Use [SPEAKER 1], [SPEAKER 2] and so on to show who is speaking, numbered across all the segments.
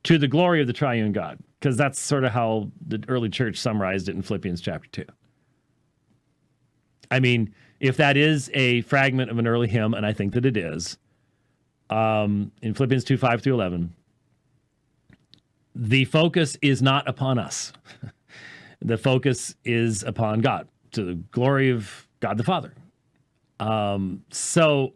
[SPEAKER 1] to the glory of the triune God, because that's sort of how the early church summarized it in Philippians chapter 2. I mean, if that is a fragment of an early hymn, and I think that it is, in Philippians 2, 5 through 11, the focus is not upon us. The focus is upon God, to the glory of God the Father. So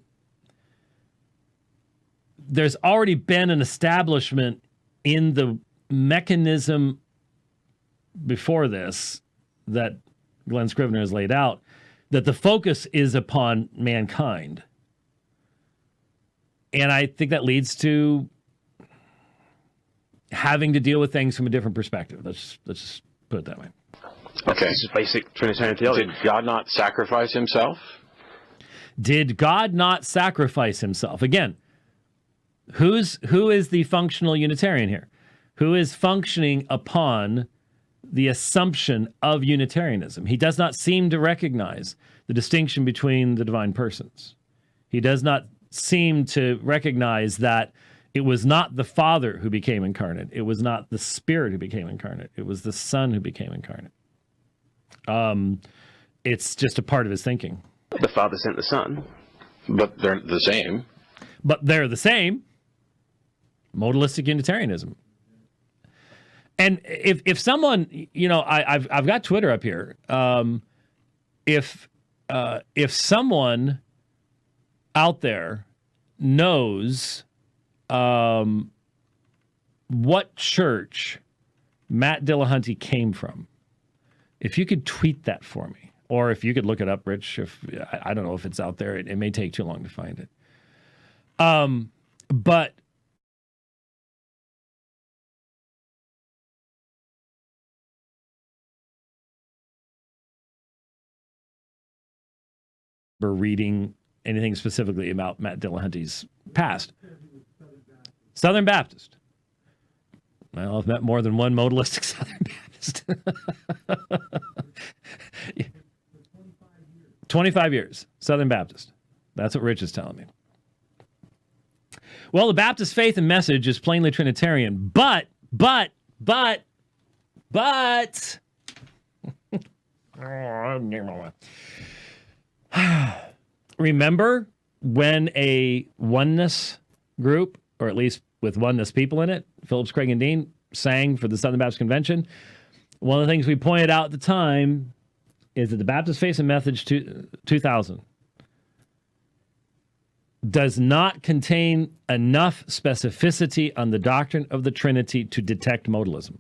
[SPEAKER 1] there's already been an establishment in the mechanism before this that Glenn Scrivener has laid out, that the focus is upon mankind. And I think that leads to having to deal with things from a different perspective. Let's just put it that way.
[SPEAKER 2] Okay. This is basic Trinitarian theology. Did God not sacrifice himself?
[SPEAKER 1] Did God not sacrifice himself? Again, who is the functional Unitarian here? Who is functioning upon the assumption of Unitarianism? He does not seem to recognize the distinction between the divine persons. He does not seem to recognize that it was not the Father who became incarnate. It was not the Spirit who became incarnate. It was the Son who became incarnate. It's just a part of his thinking.
[SPEAKER 2] The Father sent the Son. But they're the same.
[SPEAKER 1] But they're the same. Modalistic Unitarianism. And if someone, you know, I've got Twitter up here. If someone out there knows what church Matt Dillahunty came from, if you could tweet that for me, or if you could look it up, Rich, I don't know if it's out there. It may take too long to find it. But reading anything specifically about Matt Dillahunty's past. Southern Baptist. Well, I've met more than one modalistic Southern Baptist. 25 years, Southern Baptist. That's what Rich is telling me. Well, the Baptist faith and message is plainly Trinitarian, but remember when a oneness group, or at least with oneness people in it, Phillips, Craig, and Dean, sang for the Southern Baptist Convention? One of the things we pointed out at the time is that the Baptist Faith and Message 2000 does not contain enough specificity on the doctrine of the Trinity to detect modalism.